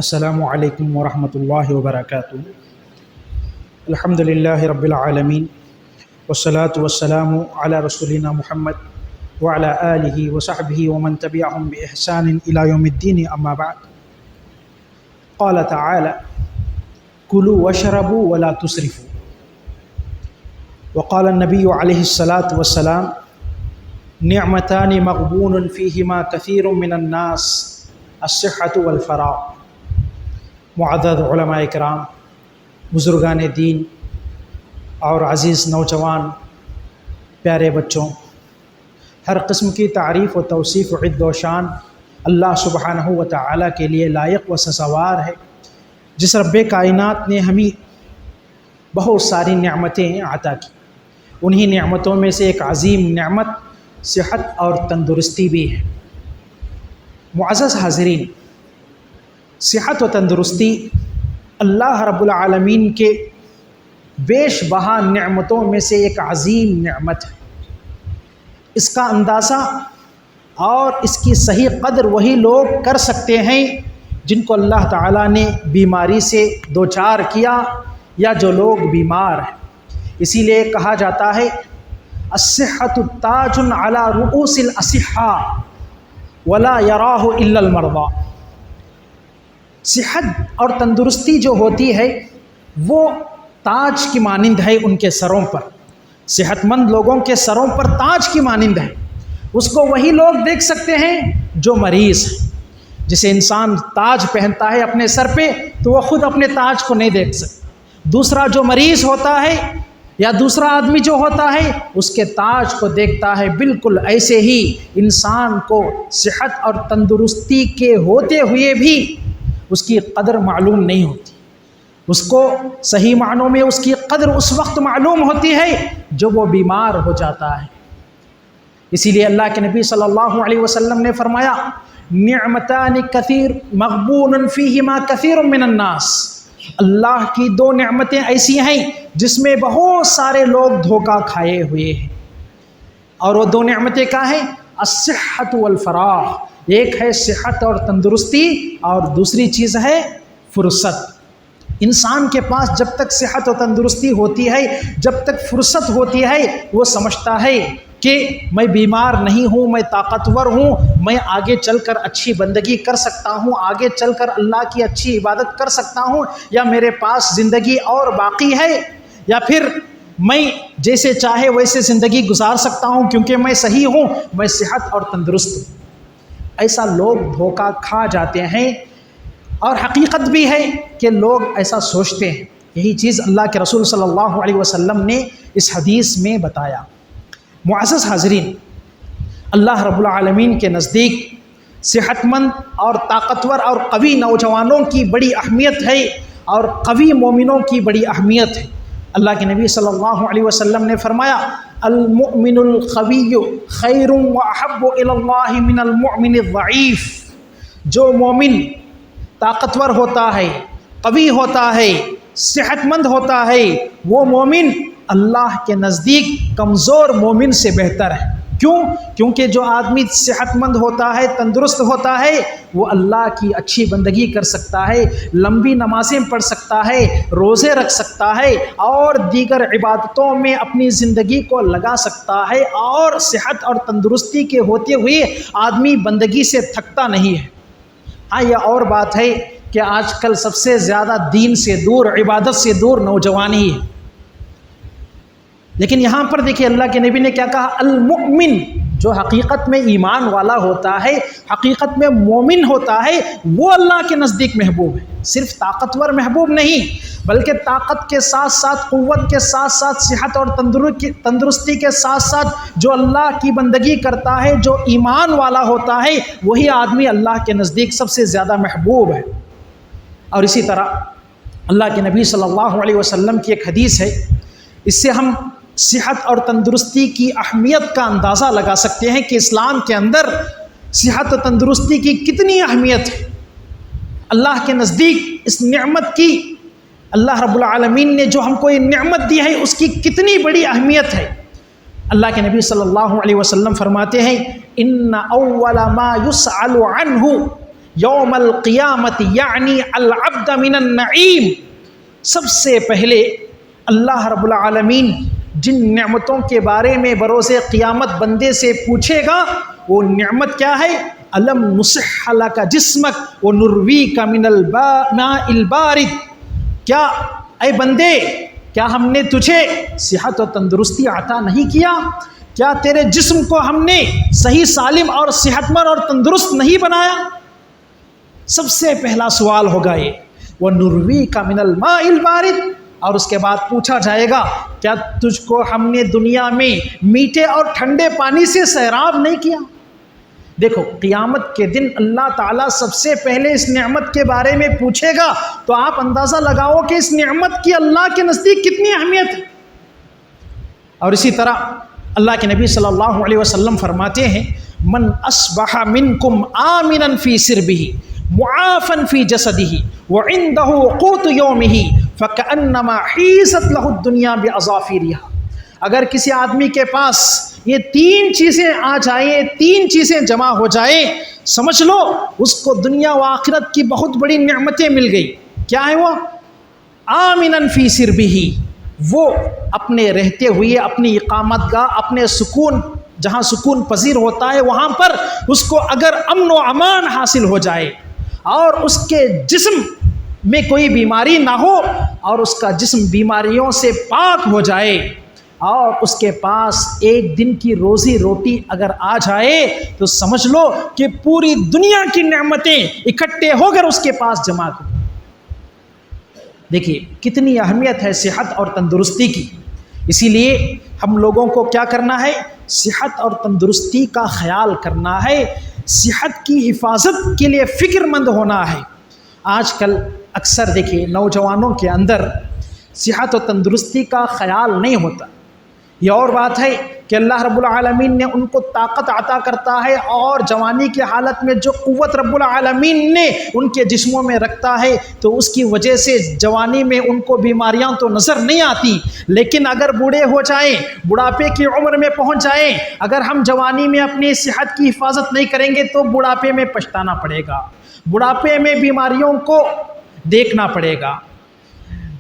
السلام علیکم ورحمۃ اللہ وبرکاتہ۔ الحمد للہ رب العالمین والصلاة والسلام علی رسولنا محمد وعلى آلہ وصحبہ ومن تبعهم بإحسان إلى يوم الدین، اما بعد۔ قال تعالی کلوا واشربوا ولا تسرفوا، وقال النبی علیہ الصلاة والسلام نعمتان مغبون فیہما کثیر من الناس الصحة والفراغ۔ معزز علماء کرام، بزرگان دین اور عزیز نوجوان پیارے بچوں، ہر قسم کی تعریف و توصیف و عد و شان اللہ سبحانہ و تعالیٰ کے لیے لائق و سزاوار ہے، جس رب کائنات نے ہمیں بہت ساری نعمتیں عطا کی۔ انہی نعمتوں میں سے ایک عظیم نعمت صحت اور تندرستی بھی ہے۔ معزز حاضرین، صحت و تندرستی اللہ رب العالمین کے بیش بہا نعمتوں میں سے ایک عظیم نعمت ہے۔ اس کا اندازہ اور اس کی صحیح قدر وہی لوگ کر سکتے ہیں جن کو اللہ تعالیٰ نے بیماری سے دوچار کیا یا جو لوگ بیمار ہیں۔ اسی لیے کہا جاتا ہے الصحۃ تاج علی رؤوس الاصحاء ولا یراہ الا المرضى۔ صحت اور تندرستی جو ہوتی ہے وہ تاج کی مانند ہے ان کے سروں پر، صحت مند لوگوں کے سروں پر تاج کی مانند ہے۔ اس کو وہی لوگ دیکھ سکتے ہیں جو مریض ہیں۔ جسے انسان تاج پہنتا ہے اپنے سر پہ تو وہ خود اپنے تاج کو نہیں دیکھ سکتا۔ دوسرا جو مریض ہوتا ہے یا دوسرا آدمی جو ہوتا ہے اس کے تاج کو دیکھتا ہے۔ بالکل ایسے ہی انسان کو صحت اور تندرستی کے ہوتے ہوئے بھی اس کی قدر معلوم نہیں ہوتی۔ اس کو صحیح معنوں میں اس کی قدر اس وقت معلوم ہوتی ہے جب وہ بیمار ہو جاتا ہے۔ اسی لیے اللہ کے نبی صلی اللہ علیہ وسلم نے فرمایا نعمتان کثیر مغبون فیہما کثیر من الناس۔ اللہ کی دو نعمتیں ایسی ہیں جس میں بہت سارے لوگ دھوکہ کھائے ہوئے ہیں، اور وہ دو نعمتیں کیا ہیں؟ الصحۃ والفراغ۔ ایک ہے صحت اور تندرستی اور دوسری چیز ہے فرصت۔ انسان کے پاس جب تک صحت و تندرستی ہوتی ہے، جب تک فرصت ہوتی ہے، وہ سمجھتا ہے کہ میں بیمار نہیں ہوں، میں طاقتور ہوں، میں آگے چل کر اچھی بندگی کر سکتا ہوں، آگے چل کر اللہ کی اچھی عبادت کر سکتا ہوں، یا میرے پاس زندگی اور باقی ہے، یا پھر میں جیسے چاہے ویسے زندگی گزار سکتا ہوں کیونکہ میں صحیح ہوں، میں صحت اور تندرست ہوں۔ ایسا لوگ دھوکہ کھا جاتے ہیں، اور حقیقت بھی ہے کہ لوگ ایسا سوچتے ہیں۔ یہی چیز اللہ کے رسول صلی اللہ علیہ وسلم نے اس حدیث میں بتایا۔ معزز حاضرین، اللہ رب العالمین کے نزدیک صحت مند اور طاقتور اور قوی نوجوانوں کی بڑی اہمیت ہے، اور قوی مومنوں کی بڑی اہمیت ہے۔ اللہ کے نبی صلی اللہ علیہ وسلم نے فرمایا المؤمن القوی خیر واحب الی اللہ من المؤمن الضعیف۔ جو مومن طاقتور ہوتا ہے، قوی ہوتا ہے، صحت مند ہوتا ہے، وہ مومن اللہ کے نزدیک کمزور مومن سے بہتر ہے۔ کیوں؟ کیونکہ جو آدمی صحت مند ہوتا ہے، تندرست ہوتا ہے، وہ اللہ کی اچھی بندگی کر سکتا ہے، لمبی نمازیں پڑھ سکتا ہے، روزے رکھ سکتا ہے، اور دیگر عبادتوں میں اپنی زندگی کو لگا سکتا ہے، اور صحت اور تندرستی کے ہوتے ہوئے آدمی بندگی سے تھکتا نہیں ہے۔ ہاں، یہ اور بات ہے کہ آج کل سب سے زیادہ دین سے دور، عبادت سے دور نوجوان ہی ہے۔ لیکن یہاں پر دیکھیے اللہ کے نبی نے کیا کہا؟ المؤمن، جو حقیقت میں ایمان والا ہوتا ہے، حقیقت میں مومن ہوتا ہے، وہ اللہ کے نزدیک محبوب ہے۔ صرف طاقتور محبوب نہیں، بلکہ طاقت کے ساتھ ساتھ، قوت کے ساتھ ساتھ، صحت اور تندرستی کے ساتھ ساتھ جو اللہ کی بندگی کرتا ہے، جو ایمان والا ہوتا ہے، وہی آدمی اللہ کے نزدیک سب سے زیادہ محبوب ہے۔ اور اسی طرح اللہ کے نبی صلی اللہ علیہ وسلم کی ایک حدیث ہے، اس سے ہم صحت اور تندرستی کی اہمیت کا اندازہ لگا سکتے ہیں کہ اسلام کے اندر صحت و تندرستی کی کتنی اہمیت ہے۔ اللہ کے نزدیک اس نعمت کی، اللہ رب العالمین نے جو ہم کو یہ نعمت دی ہے، اس کی کتنی بڑی اہمیت ہے۔ اللہ کے نبی صلی اللہ علیہ وسلم فرماتے ہیں ان اول ما یسأل عنہ یوم القیامت یعنی العبد من النعیم، سب سے پہلے اللہ رب العالمین جن نعمتوں کے بارے میں بروز قیامت بندے سے پوچھے گا وہ نعمت کیا ہے؟ الم نصح لک جسمک ونرویک من الماء البارد، کیا اے بندے کیا ہم نے تجھے صحت و تندرستی عطا نہیں کیا؟ کیا تیرے جسم کو ہم نے صحیح سالم اور صحت مند اور تندرست نہیں بنایا؟ سب سے پہلا سوال ہوگا یہ، وَنُرْوِيكَ مِنَ الْمَاءِ الْبَارِدِ، اور اس کے بعد پوچھا جائے گا کیا تجھ کو ہم نے دنیا میں میٹھے اور ٹھنڈے پانی سے سیراب نہیں کیا؟ دیکھو قیامت کے دن اللہ تعالیٰ سب سے پہلے اس نعمت کے بارے میں پوچھے گا، تو آپ اندازہ لگاؤ کہ اس نعمت کی اللہ کے نزدیک کتنی اہمیت ہے۔ اور اسی طرح اللہ کے نبی صلی اللہ علیہ وسلم فرماتے ہیں من اصبح منکم آمنا فی سربہ معافا فی جسدہ وعندہ قوت یومہ فکأنما حیزت لہ الدنیا باظافرہا، اگر کسی آدمی کے پاس یہ تین چیزیں آ جائیں، تین چیزیں جمع ہو جائیں، سمجھ لو اس کو دنیا و آخرت کی بہت بڑی نعمتیں مل گئی۔ کیا ہے وہ؟ آمنا فی سربہ، وہ اپنے رہتے ہوئے اپنی اقامت گاہ، اپنے سکون جہاں سکون پذیر ہوتا ہے وہاں پر اس کو اگر امن و امان حاصل ہو جائے اور اس کے جسم میں کوئی بیماری نہ ہو اور اس کا جسم بیماریوں سے پاک ہو جائے اور اس کے پاس ایک دن کی روزی روٹی اگر آ جائے تو سمجھ لو کہ پوری دنیا کی نعمتیں اکٹھے ہو کر اس کے پاس جمع کر۔ دیکھیے کتنی اہمیت ہے صحت اور تندرستی کی، اسی لیے ہم لوگوں کو کیا کرنا ہے؟ صحت اور تندرستی کا خیال کرنا ہے، صحت کی حفاظت کے لیے فکر مند ہونا ہے۔ آج کل اکثر دیکھیے نوجوانوں کے اندر صحت و تندرستی کا خیال نہیں ہوتا۔ یہ اور بات ہے کہ اللہ رب العالمین نے ان کو طاقت عطا کرتا ہے اور جوانی کی حالت میں جو قوت رب العالمین نے ان کے جسموں میں رکھتا ہے تو اس کی وجہ سے جوانی میں ان کو بیماریاں تو نظر نہیں آتی، لیکن اگر بوڑھے ہو جائیں، بڑھاپے کی عمر میں پہنچ جائیں، اگر ہم جوانی میں اپنی صحت کی حفاظت نہیں کریں گے تو بڑھاپے میں پچھتانا پڑے گا، بڑھاپے میں بیماریوں کو دیکھنا پڑے گا۔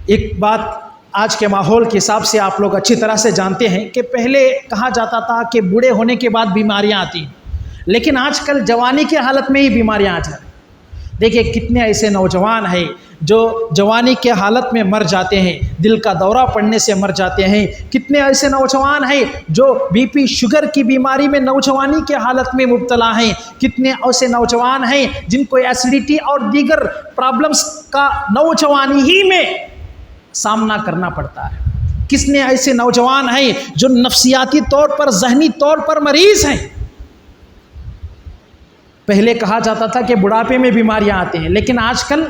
ایک بات آج کے ماحول کے حساب سے آپ لوگ اچھی طرح سے جانتے ہیں کہ پہلے کہا جاتا تھا کہ بوڑھے ہونے کے بعد بیماریاں آتی ہیں، لیکن آج کل جوانی کے حالت میں ہی بیماریاں آ جاتی ہیں۔ دیکھیے کتنے ایسے نوجوان ہیں جو جوانی کے حالت میں مر جاتے ہیں، دل کا دورہ پڑنے سے مر جاتے ہیں، کتنے ایسے نوجوان ہیں جو بی پی شوگر کی بیماری میں نوجوانی کے حالت میں مبتلا ہیں، کتنے ایسے نوجوان ہیں جن کو ایسیڈیٹی اور دیگر پرابلمس کا نوجوانی ہی میں سامنا کرنا پڑتا ہے۔ کتنے ایسے نوجوان ہیں جو نفسیاتی طور پر، ذہنی طور پر مریض ہیں۔ پہلے کہا جاتا تھا کہ بڑھاپے میں بیماریاں آتے ہیں، لیکن آج کل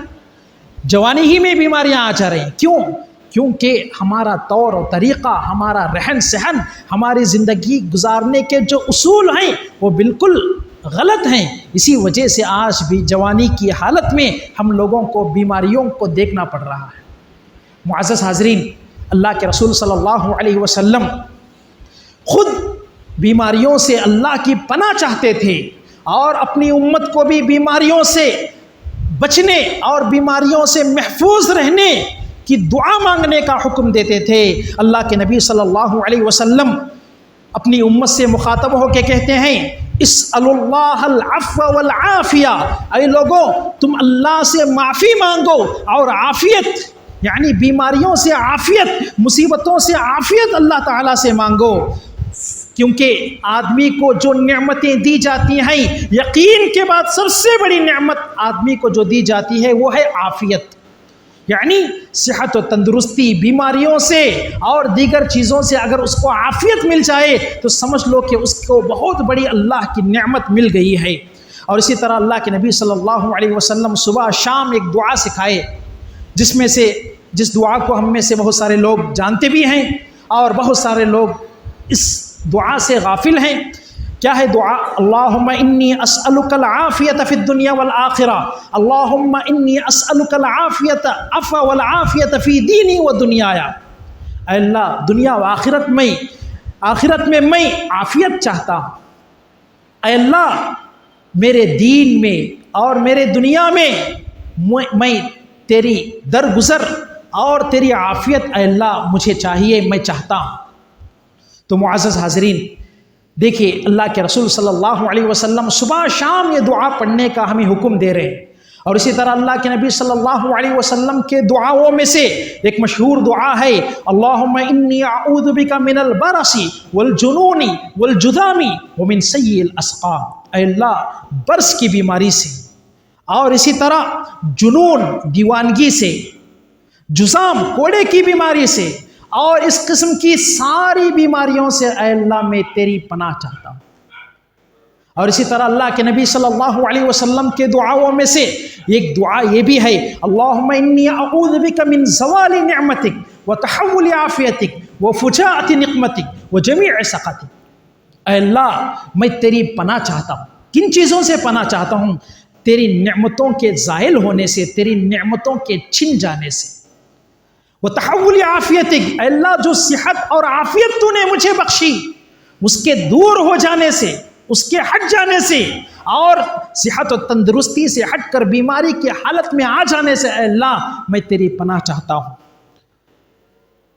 جوانی ہی میں بیماریاں آ جا رہی ہیں۔ کیوں؟ کیونکہ ہمارا طور و طریقہ، ہمارا رہن سہن، ہماری زندگی گزارنے کے جو اصول ہیں وہ بالکل غلط ہیں، اسی وجہ سے آج بھی جوانی کی حالت میں ہم لوگوں کو بیماریوں کو دیکھنا پڑ رہا ہے۔ معزز حاضرین، اللہ کے رسول صلی اللہ علیہ وسلم خود بیماریوں سے اللہ کی پناہ چاہتے تھے اور اپنی امت کو بھی بیماریوں سے بچنے اور بیماریوں سے محفوظ رہنے کی دعا مانگنے کا حکم دیتے تھے۔ اللہ کے نبی صلی اللہ علیہ وسلم اپنی امت سے مخاطب ہو کے کہتے ہیں اسأل اللہ العفو والعافیہ، اے لوگوں تم اللہ سے معافی مانگو اور عافیت یعنی بیماریوں سے عافیت، مصیبتوں سے عافیت اللہ تعالیٰ سے مانگو، کیونکہ آدمی کو جو نعمتیں دی جاتی ہیں یقین کے بعد سب سے بڑی نعمت آدمی کو جو دی جاتی ہے وہ ہے عافیت، یعنی صحت و تندرستی، بیماریوں سے اور دیگر چیزوں سے اگر اس کو عافیت مل جائے تو سمجھ لو کہ اس کو بہت بڑی اللہ کی نعمت مل گئی ہے۔ اور اسی طرح اللہ کے نبی صلی اللہ علیہ وسلم صبح شام ایک دعا سکھائے، جس دعا کو ہم میں سے بہت سارے لوگ جانتے بھی ہیں اور بہت سارے لوگ اس دعا سے غافل ہیں۔ کیا ہے دعا؟ اللہم انی اسألک العافیت فی الدنیا والآخرہ، اللہم انی اسألک العافیت عفو والعافیت فی دینی و دنیایا، اے اللہ دنیا و آخرت میں میں عافیت چاہتا ہوں، اے اللہ میرے دین میں اور میرے دنیا میں میں تیری درگزر اور تیری عافیت اے اللہ مجھے چاہیے، میں چاہتا ہوں۔ تو معزز حاضرین، دیکھیے اللہ کے رسول صلی اللہ علیہ وسلم صبح شام یہ دعا پڑھنے کا ہمیں حکم دے رہے ہیں، اور اسی طرح اللہ کے نبی صلی اللہ علیہ وسلم کے دعاؤں میں سے ایک مشہور دعا ہے، اللہم انی اعوذ بک من البرص والجنون والجذام ومن سیء الاسقام۔ اے اللہ برس کی بیماری سے، اور اسی طرح جنون دیوانگی سے، جذام کوڑے کی بیماری سے، اور اس قسم کی ساری بیماریوں سے اے اللہ میں تیری پناہ چاہتا ہوں۔ اور اسی طرح اللہ کے نبی صلی اللہ علیہ وسلم کے دعاؤں میں سے ایک دعا یہ بھی ہے، اللہم انی اعوذ بک من زوال نعمتک وتحول عافیتک وفجاءۃ نقمتک وجمیع سخطک۔ اے اللہ میں تیری پناہ چاہتا ہوں۔ کن چیزوں سے پناہ چاہتا ہوں؟ تیری نعمتوں کے زائل ہونے سے، تیری نعمتوں کے چھن جانے سے، وتحول عافیتک، اے اللہ جو صحت اور عافیت تو نے مجھے بخشی اس کے دور ہو جانے سے، اس کے ہٹ جانے سے، اور صحت و تندرستی سے ہٹ کر بیماری کی حالت میں آ جانے سے اے اللہ میں تیری پناہ چاہتا ہوں۔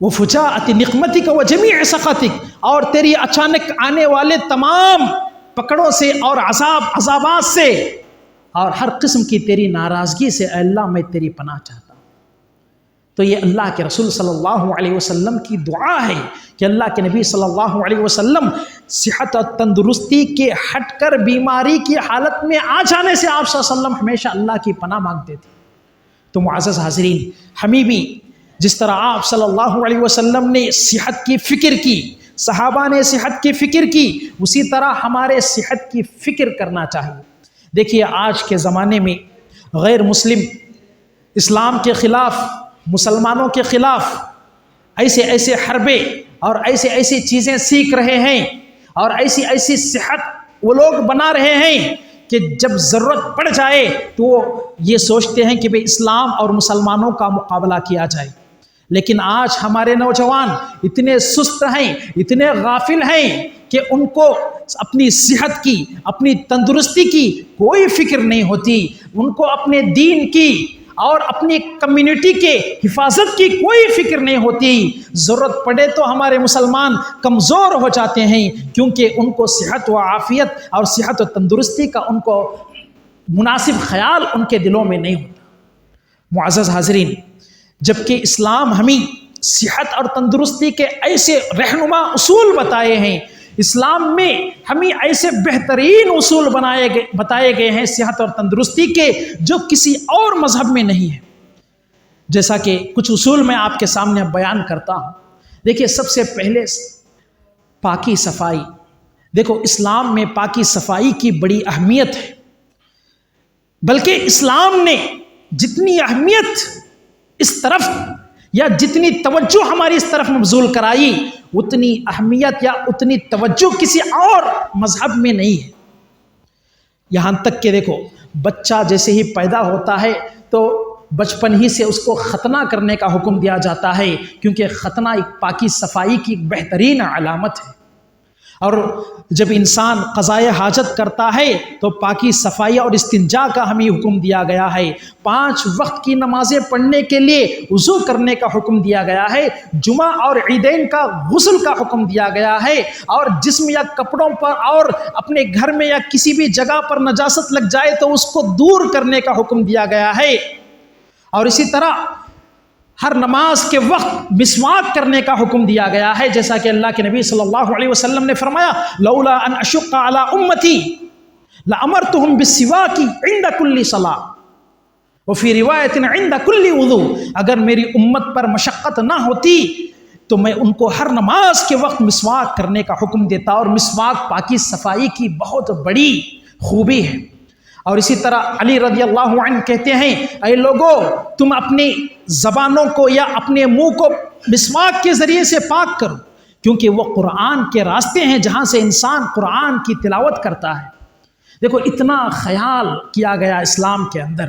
وفجاءۃ نقمتک وجمیع سخطک، اور تیری اچانک آنے والے تمام پکڑوں سے اور عذابات سے اور ہر قسم کی تیری ناراضگی سے اے اللہ میں تیری پناہ چاہتا ہوں۔ تو یہ اللہ کے رسول صلی اللہ علیہ وسلم کی دعا ہے کہ اللہ کے نبی صلی اللہ علیہ وسلم صحت اور تندرستی کے ہٹ کر بیماری کی حالت میں آ جانے سے آپ صلی اللہ علیہ وسلم ہمیشہ اللہ کی پناہ مانگتے تھے۔ تو معزز حاضرین، ہمیں بھی جس طرح آپ صلی اللہ علیہ وسلم نے صحت کی فکر کی، صحابہ نے صحت کی فکر کی، اسی طرح ہمارے صحت کی فکر کرنا چاہیے۔ دیکھیے آج کے زمانے میں غیر مسلم اسلام کے خلاف، مسلمانوں کے خلاف ایسے ایسے حربے اور ایسی چیزیں سیکھ رہے ہیں، اور ایسی صحت وہ لوگ بنا رہے ہیں کہ جب ضرورت پڑ جائے تو وہ یہ سوچتے ہیں کہ بھئی اسلام اور مسلمانوں کا مقابلہ کیا جائے۔ لیکن آج ہمارے نوجوان اتنے سست ہیں، اتنے غافل ہیں کہ ان کو اپنی صحت کی، اپنی تندرستی کی کوئی فکر نہیں ہوتی، ان کو اپنے دین کی اور اپنی کمیونٹی کے حفاظت کی کوئی فکر نہیں ہوتی۔ ضرورت پڑے تو ہمارے مسلمان کمزور ہو جاتے ہیں، کیونکہ ان کو صحت و عافیت اور صحت و تندرستی کا ان کو مناسب خیال ان کے دلوں میں نہیں ہوتا۔ معزز حاضرین، جبکہ اسلام ہمیں صحت اور تندرستی کے ایسے رہنما اصول بتائے ہیں، اسلام میں ہمیں ایسے بہترین اصول بتائے گئے ہیں صحت اور تندرستی کے جو کسی اور مذہب میں نہیں ہے۔ جیسا کہ کچھ اصول میں آپ کے سامنے بیان کرتا ہوں۔ دیکھیے سب سے پہلے پاکی صفائی۔ دیکھو اسلام میں پاکی صفائی کی بڑی اہمیت ہے، بلکہ اسلام نے جتنی اہمیت اس طرف یا جتنی توجہ ہماری اس طرف مبذول کرائی، اتنی اہمیت یا اتنی توجہ کسی اور مذہب میں نہیں ہے۔ یہاں تک کہ دیکھو بچہ جیسے ہی پیدا ہوتا ہے تو بچپن ہی سے اس کو ختنہ کرنے کا حکم دیا جاتا ہے، کیونکہ ختنہ ایک پاکی صفائی کی بہترین علامت ہے۔ اور جب انسان قضائے حاجت کرتا ہے تو پاکی صفائی اور استنجا کا ہمیں حکم دیا گیا ہے۔ 5 وقت کی نمازیں پڑھنے کے لیے وضو کرنے کا حکم دیا گیا ہے، جمعہ اور عیدین کا غسل کا حکم دیا گیا ہے، اور جسم یا کپڑوں پر اور اپنے گھر میں یا کسی بھی جگہ پر نجاست لگ جائے تو اس کو دور کرنے کا حکم دیا گیا ہے۔ اور اسی طرح ہر نماز کے وقت مسواک کرنے کا حکم دیا گیا ہے، جیسا کہ اللہ کے نبی صلی اللہ علیہ وسلم نے فرمایا، لولا ان اشق علی امتی لامرتهم بالسواک عند كل صلاۃ وفي روایت عند كل وضوء۔ اگر میری امت پر مشقت نہ ہوتی تو میں ان کو ہر نماز کے وقت مسواک کرنے کا حکم دیتا، اور مسواک پاکی صفائی کی بہت بڑی خوبی ہے۔ اور اسی طرح علی رضی اللہ عنہ کہتے ہیں، اے لوگو تم اپنی زبانوں کو یا اپنے منہ کو مسواک کے ذریعے سے پاک کرو، کیونکہ وہ قرآن کے راستے ہیں جہاں سے انسان قرآن کی تلاوت کرتا ہے۔ دیکھو اتنا خیال کیا گیا اسلام کے اندر،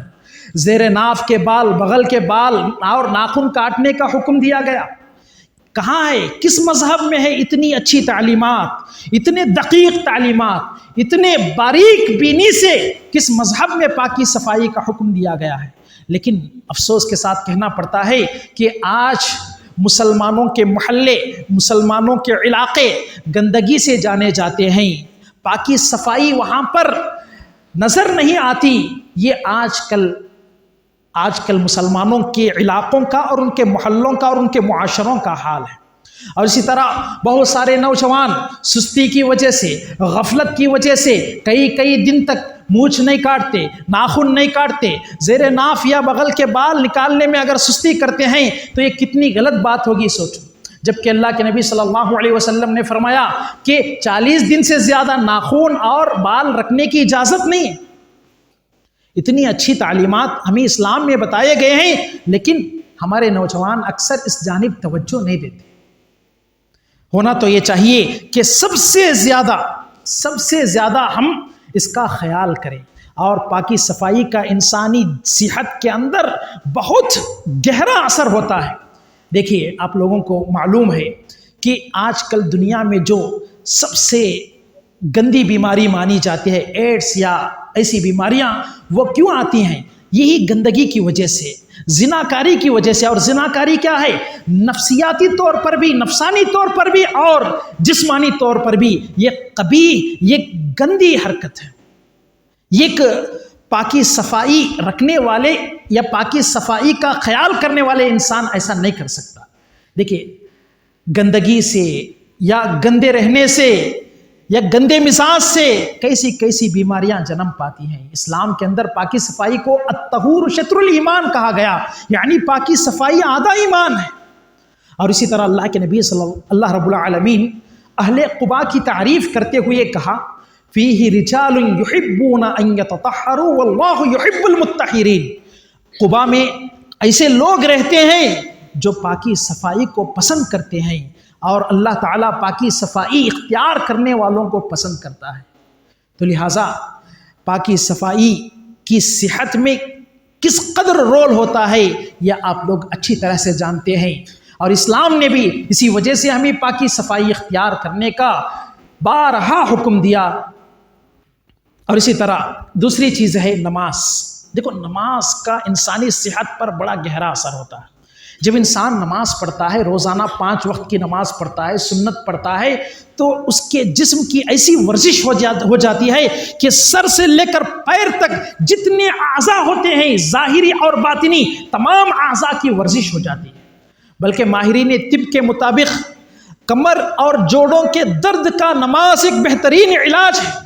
زیر ناف کے بال، بغل کے بال اور ناخن کاٹنے کا حکم دیا گیا، کہاں ہے؟ کس مذہب میں ہے اتنی اچھی تعلیمات، اتنے دقیق تعلیمات، اتنے باریک بینی سے کس مذہب میں پاکی صفائی کا حکم دیا گیا ہے؟ لیکن افسوس کے ساتھ کہنا پڑتا ہے کہ آج مسلمانوں کے محلے، مسلمانوں کے علاقے گندگی سے جانے جاتے ہیں، پاکی صفائی وہاں پر نظر نہیں آتی۔ یہ آج کل مسلمانوں کے علاقوں کا اور ان کے محلوں کا اور ان کے معاشروں کا حال ہے۔ اور اسی طرح بہت سارے نوجوان سستی کی وجہ سے، غفلت کی وجہ سے کئی دن تک مونچھ نہیں کاٹتے، ناخن نہیں کاٹتے، زیر ناف یا بغل کے بال نکالنے میں اگر سستی کرتے ہیں تو یہ کتنی غلط بات ہوگی سوچو، جبکہ اللہ کے نبی صلی اللہ علیہ وسلم نے فرمایا کہ 40 دن سے زیادہ ناخن اور بال رکھنے کی اجازت نہیں ہے۔ اتنی اچھی تعلیمات ہمیں اسلام میں بتائے گئے ہیں، لیکن ہمارے نوجوان اکثر اس جانب توجہ نہیں دیتے۔ ہونا تو یہ چاہیے کہ سب سے زیادہ ہم اس کا خیال کریں، اور پاکی صفائی کا انسانی صحت کے اندر بہت گہرا اثر ہوتا ہے۔ دیکھیے، آپ لوگوں کو معلوم ہے کہ آج کل دنیا میں جو سب سے گندی بیماری مانی جاتی ہے، ایڈس یا ایسی بیماریاں، وہ کیوں آتی ہیں؟ یہی گندگی کی وجہ سے، زناکاری کی وجہ سے۔ اور زناکاری کیا ہے؟ نفسیاتی طور پر بھی، نفسانی طور پر بھی اور جسمانی طور پر بھی یہ قبیح، یہ گندی حرکت ہے۔ ایک پاکی صفائی رکھنے والے یا پاکی صفائی کا خیال کرنے والے انسان ایسا نہیں کر سکتا۔ دیکھیے، گندگی سے یا گندے رہنے سے یا گندے مزاج سے کیسی بیماریاں جنم پاتی ہیں۔ اسلام کے اندر پاکی صفائی کو الطہور شطر الایمان کہا گیا، یعنی پاکی صفائی آدھا ایمان ہے۔ اور اسی طرح اللہ کے نبی اللہ رب العالمین اہل قباء کی تعریف کرتے ہوئے کہا، فیہ رجال یحبون ان یتطہروا واللہ یحب المطہرین۔ قباء میں ایسے لوگ رہتے ہیں جو پاکی صفائی کو پسند کرتے ہیں، اور اللہ تعالیٰ پاکی صفائی اختیار کرنے والوں کو پسند کرتا ہے۔ تو لہٰذا پاکی صفائی کی صحت میں کس قدر رول ہوتا ہے یہ آپ لوگ اچھی طرح سے جانتے ہیں، اور اسلام نے بھی اسی وجہ سے ہمیں پاکی صفائی اختیار کرنے کا بارہا حکم دیا۔ اور اسی طرح دوسری چیز ہے نماز۔ دیکھو، نماز کا انسانی صحت پر بڑا گہرا اثر ہوتا ہے۔ جب انسان نماز پڑھتا ہے، روزانہ 5 وقت کی نماز پڑھتا ہے، سنت پڑھتا ہے، تو اس کے جسم کی ایسی ورزش ہو جاتی ہے کہ سر سے لے کر پیر تک جتنے اعضاء ہوتے ہیں، ظاہری اور باطنی، تمام اعضاء کی ورزش ہو جاتی ہے۔ بلکہ ماہرین طب کے مطابق کمر اور جوڑوں کے درد کا نماز ایک بہترین علاج ہے۔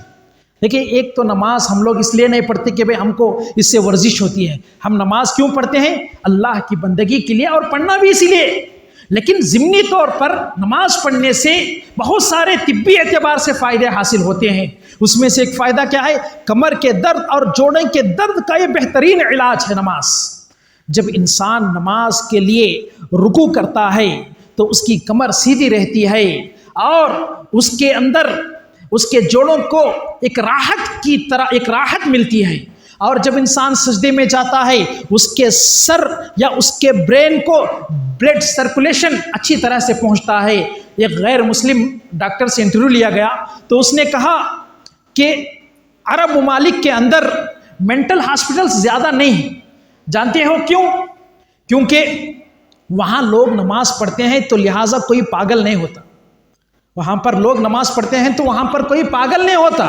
دیکھیں، ایک تو نماز ہم لوگ اس لیے نہیں پڑھتے کہ ہم کو اس سے ورزش ہوتی ہے۔ ہم نماز کیوں پڑھتے ہیں؟ اللہ کی بندگی کے لیے، اور پڑھنا بھی اسی لیے۔ لیکن ضمنی طور پر نماز پڑھنے سے بہت سارے طبی اعتبار سے فائدے حاصل ہوتے ہیں۔ اس میں سے ایک فائدہ کیا ہے؟ کمر کے درد اور جوڑوں کے درد کا یہ بہترین علاج ہے نماز۔ جب انسان نماز کے لیے رکوع کرتا ہے تو اس کی کمر سیدھی رہتی ہے، اور اس کے اندر اس کے جوڑوں کو ایک راحت کی طرح ایک راحت ملتی ہے۔ اور جب انسان سجدے میں جاتا ہے، اس کے سر یا اس کے برین کو بلڈ سرکولیشن اچھی طرح سے پہنچتا ہے۔ ایک غیر مسلم ڈاکٹر سے انٹرویو لیا گیا تو اس نے کہا کہ عرب ممالک کے اندر مینٹل ہاسپٹلز زیادہ نہیں ہیں۔ جانتے ہو کیوں؟ کیونکہ وہاں لوگ نماز پڑھتے ہیں تو لہٰذا کوئی پاگل نہیں ہوتا۔ وہاں پر لوگ نماز پڑھتے ہیں تو وہاں پر کوئی پاگل نہیں ہوتا۔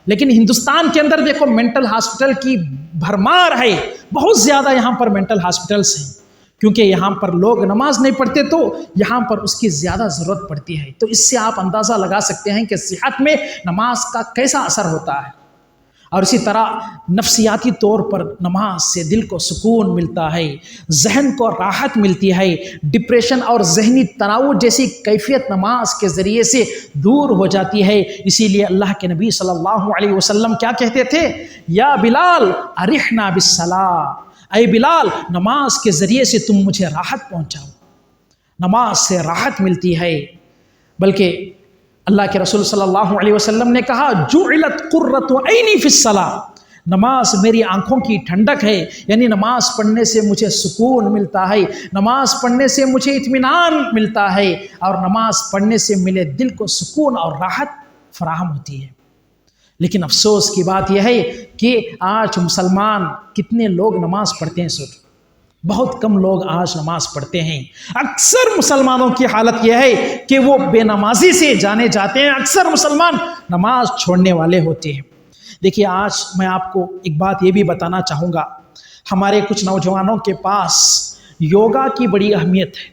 لیکن ہندوستان کے اندر دیکھو، مینٹل ہاسپٹل کی بھرمار ہے، بہت زیادہ یہاں پر مینٹل ہاسپٹلس ہیں، کیونکہ یہاں پر لوگ نماز نہیں پڑھتے تو یہاں پر اس کی زیادہ ضرورت پڑتی ہے۔ تو اس سے آپ اندازہ لگا سکتے ہیں کہ صحت میں نماز کا کیسا اثر ہوتا ہے۔ اور اسی طرح نفسیاتی طور پر نماز سے دل کو سکون ملتا ہے، ذہن کو راحت ملتی ہے، ڈپریشن اور ذہنی تناؤ جیسی کیفیت نماز کے ذریعے سے دور ہو جاتی ہے۔ اسی لیے اللہ کے نبی صلی اللہ علیہ وسلم کیا کہتے تھے؟ یا بلال ارحنا بالصلاۃ، اے بلال نماز کے ذریعے سے تم مجھے راحت پہنچاؤ۔ نماز سے راحت ملتی ہے۔ بلکہ اللہ کے رسول صلی اللہ علیہ وسلم نے کہا، جعلت قرۃ عینی فی الصلاۃ، نماز میری آنکھوں کی ٹھنڈک ہے، یعنی نماز پڑھنے سے مجھے سکون ملتا ہے، نماز پڑھنے سے مجھے اطمینان ملتا ہے، اور نماز پڑھنے سے میرے دل کو سکون اور راحت فراہم ہوتی ہے۔ لیکن افسوس کی بات یہ ہے کہ آج مسلمان کتنے لوگ نماز پڑھتے ہیں؟ سر بہت کم لوگ آج نماز پڑھتے ہیں۔ اکثر مسلمانوں کی حالت یہ ہے کہ وہ بے نمازی سے جانے جاتے ہیں، اکثر مسلمان نماز چھوڑنے والے ہوتے ہیں۔ دیکھیے آج میں آپ کو ایک بات یہ بھی بتانا چاہوں گا، ہمارے کچھ نوجوانوں کے پاس یوگا کی بڑی اہمیت ہے،